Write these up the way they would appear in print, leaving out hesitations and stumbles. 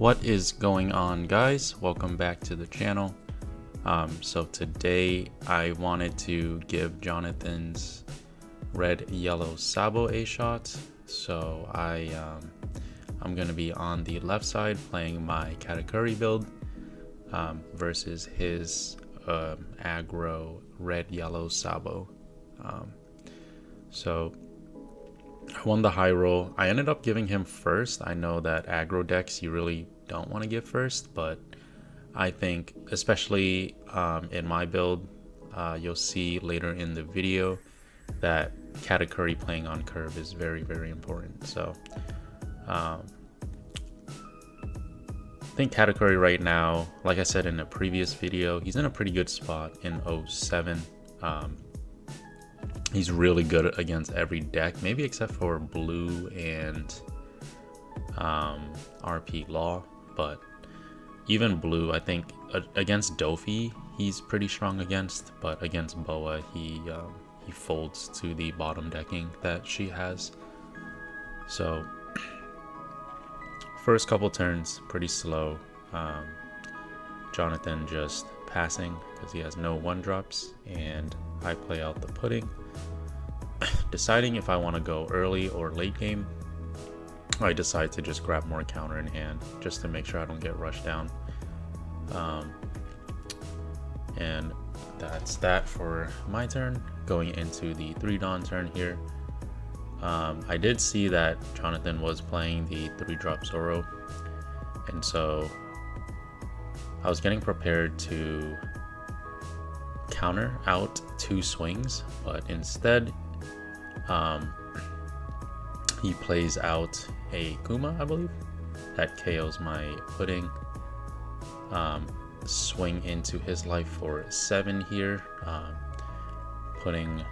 What is going on, guys? Welcome back to the channel. So today I wanted to give Jonathan's red yellow Sabo a shot. So I'm gonna be on the left side playing my Katakuri build versus his aggro red yellow Sabo. So I won the high roll. I ended up giving him first. I know that aggro decks you really don't want to give first, but I think especially in my build, you'll see later in the video that Katakuri playing on curve is very, very important. So I think Katakuri right now, like I said in a previous video, he's in a pretty good spot in 07. He's really good against every deck, maybe except for blue and RP Law, but even blue, I think against Dofi, he's pretty strong against, but against Boa, he folds to the bottom decking that she has. So first couple turns, pretty slow. Jonathan just passing because he has no one drops, and I play out the pudding. Deciding if I want to go early or late game, I decide to just grab more counter in hand just to make sure I don't get rushed down. And that's that for my turn. Going into the 3-Dawn turn here, I did see that Jonathan was playing the 3-drop Zoro, and so I was getting prepared to counter out 2 swings, but instead he plays out a Kuma, I believe, that KOs my pudding. Swing into his life for 7 here, putting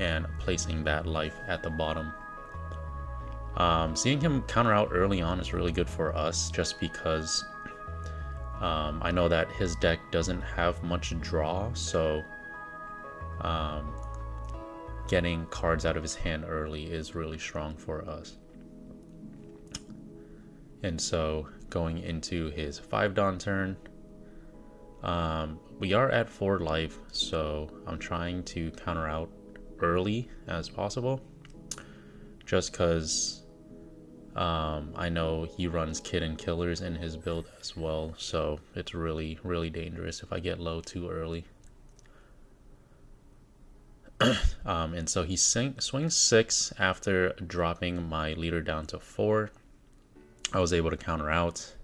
and placing that life at the bottom. Seeing him counter out early on is really good for us, just because I know that his deck doesn't have much draw, so getting cards out of his hand early is really strong for us. And so going into his 5-Dawn turn, we are at 4 life, so I'm trying to counter out early as possible, just because I know he runs Kid and Killers in his build as well, so it's really, really dangerous if I get low too early. And so he swings 6 after dropping my leader down to 4. I was able to counter out.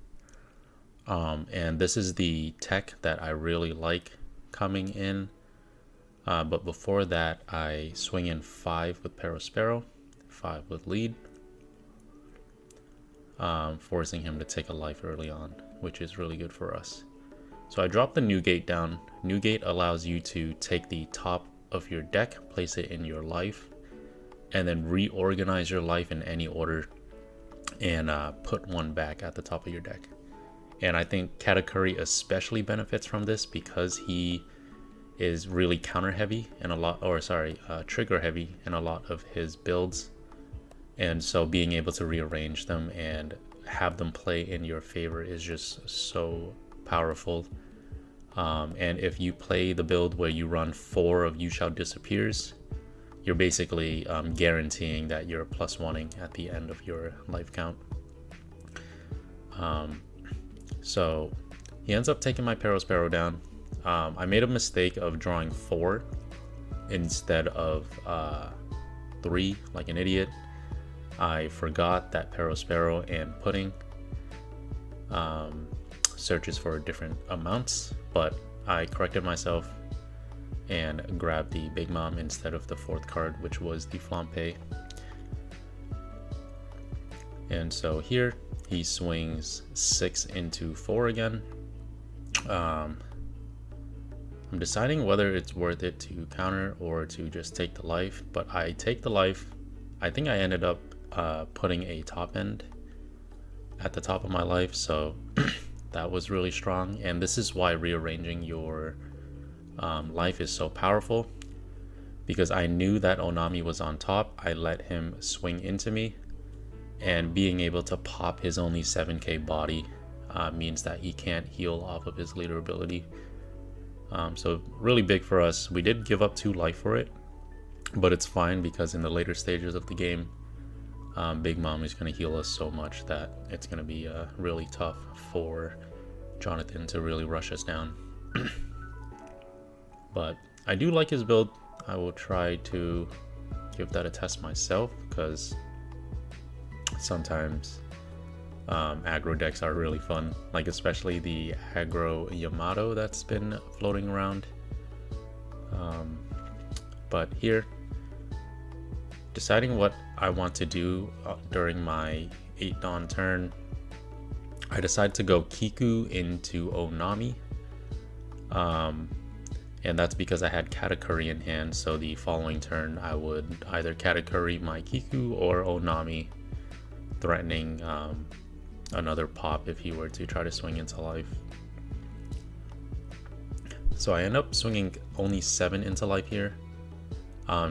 And this is the tech that I really like coming in. But before that, I swing in 5 with Perospero, 5 with lead, forcing him to take a life early on, which is really good for us. So I drop the Newgate down. Newgate allows you to take the top of your deck, place it in your life, and then reorganize your life in any order and put one back at the top of your deck. And I think Katakuri especially benefits from this because he is really counter heavy and trigger heavy in a lot of his builds, and so being able to rearrange them and have them play in your favor is just so powerful. And if you play the build where you run 4 of You Shall Disappears, you're basically guaranteeing that you're +1ing at the end of your life count. So he ends up taking my Perospero down. I made a mistake of drawing 4 instead of 3, like an idiot. I forgot that Perospero and pudding searches for different amounts, but I corrected myself and grabbed the Big Mom instead of the 4th card, which was the Flampe. And so here he swings 6 into 4 again. I'm deciding whether it's worth it to counter or to just take the life, but I take the life. I think I ended up putting a top end at the top of my life, so that was really strong. And this is why rearranging your life is so powerful, because I knew that Onami was on top. I let him swing into me, and being able to pop his only 7k body means that he can't heal off of his leader ability. So really big for us. We did give up 2 life for it, but it's fine because in the later stages of the game, Big Mom is going to heal us so much that it's going to be really tough for Jonathan to really rush us down. But I do like his build. I will try to give that a test myself, because sometimes aggro decks are really fun, like especially the aggro Yamato that's been floating around. But here, deciding what I want to do during my 8 Dawn turn, I decided to go Kiku into Onami. And that's because I had Katakuri in hand, so the following turn I would either Katakuri my Kiku or Onami, threatening another pop if he were to try to swing into life. So I end up swinging only 7 into life here,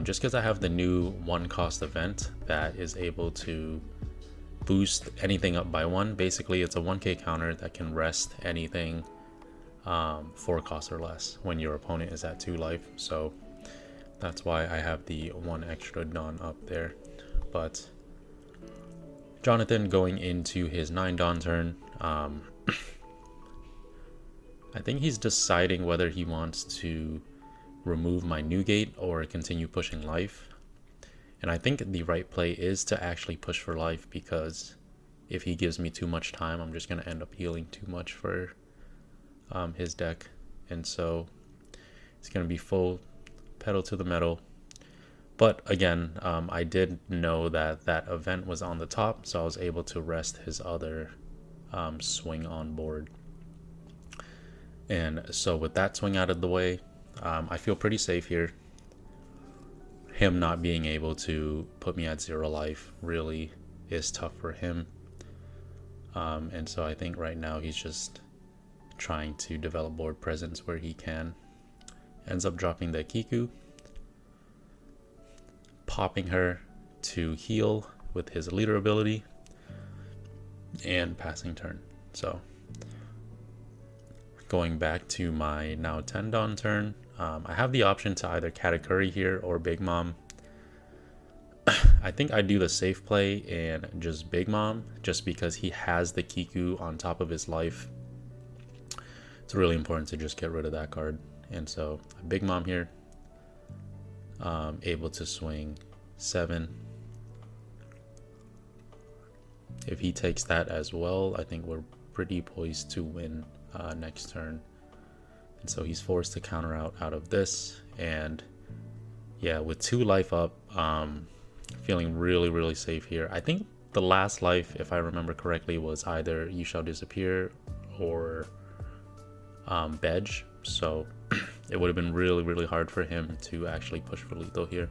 just because I have the new 1-cost event that is able to boost anything up by 1. Basically, it's a 1k counter that can rest anything 4 costs or less when your opponent is at 2 life. So that's why I have the 1 extra Dawn up there. But Jonathan going into his 9 Dawn turn, I think he's deciding whether he wants to remove my new gate or continue pushing life. And I think the right play is to actually push for life, because if he gives me too much time, I'm just going to end up healing too much for his deck. And so it's going to be full pedal to the metal. But again, I did know that that event was on the top, so I was able to rest his other swing on board. And so with that swing out of the way, I feel pretty safe here. Him not being able to put me at 0 life really is tough for him. And so I think right now he's just trying to develop board presence where he can. Ends up dropping the Kiku, popping her to heal with his leader ability, and passing turn. So going back to my now 10 Dawn turn, I have the option to either Katakuri here or Big Mom. I think I do the safe play and just Big Mom, just because he has the Kiku on top of his life. It's really important to just get rid of that card. And so Big Mom here, able to swing 7. If he takes that as well, I think we're pretty poised to win next turn. And so he's forced to counter out of this. And yeah, with 2 life up, feeling really safe here. I think the last life, if I remember correctly, was either You Shall Disappear or Bedge. So it would have been really hard for him to actually push for lethal here.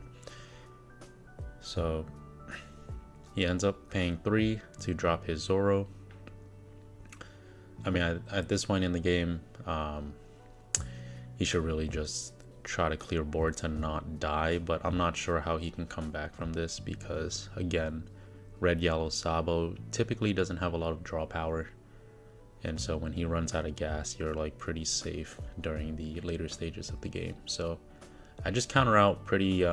So he ends up paying 3 to drop his Zoro. I mean, at this point in the game, he should really just try to clear board to not die, but I'm not sure how he can come back from this, because again, red yellow Sabo typically doesn't have a lot of draw power, and so when he runs out of gas, you're like pretty safe during the later stages of the game. So I just counter out pretty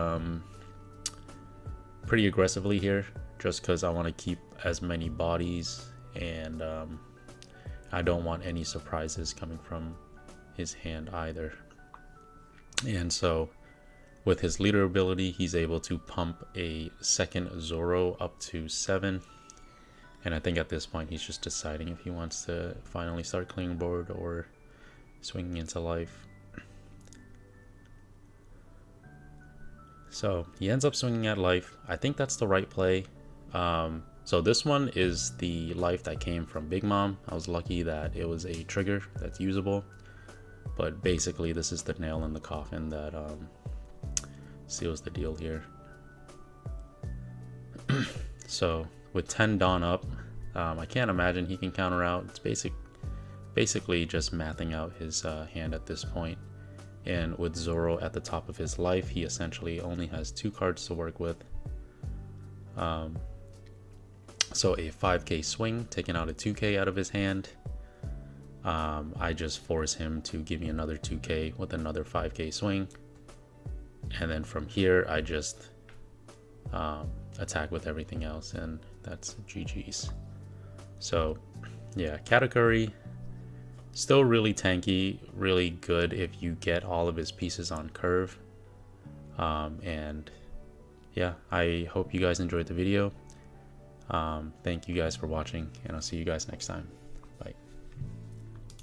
aggressively here, just because I want to keep as many bodies, and I don't want any surprises coming from his hand either. And so with his leader ability, he's able to pump a second Zoro up to 7. And I think at this point he's just deciding if he wants to finally start clearing board or swinging into life. So he ends up swinging at life. I think that's the right play. So this one is the life that came from Big Mom. I was lucky that it was a trigger that's usable. But basically, this is the nail in the coffin that seals the deal here. So with 10 Dawn up, I can't imagine he can counter out. It's basically just mathing out his hand at this point. And with Zoro at the top of his life, he essentially only has 2 cards to work with. So a 5k swing, taking out a 2k out of his hand. I just force him to give me another 2k with another 5k swing. And then from here, I just attack with everything else, and that's GG's. So yeah, Katakuri, still really tanky, really good if you get all of his pieces on curve. And yeah, I hope you guys enjoyed the video. Thank you guys for watching, and I'll see you guys next time.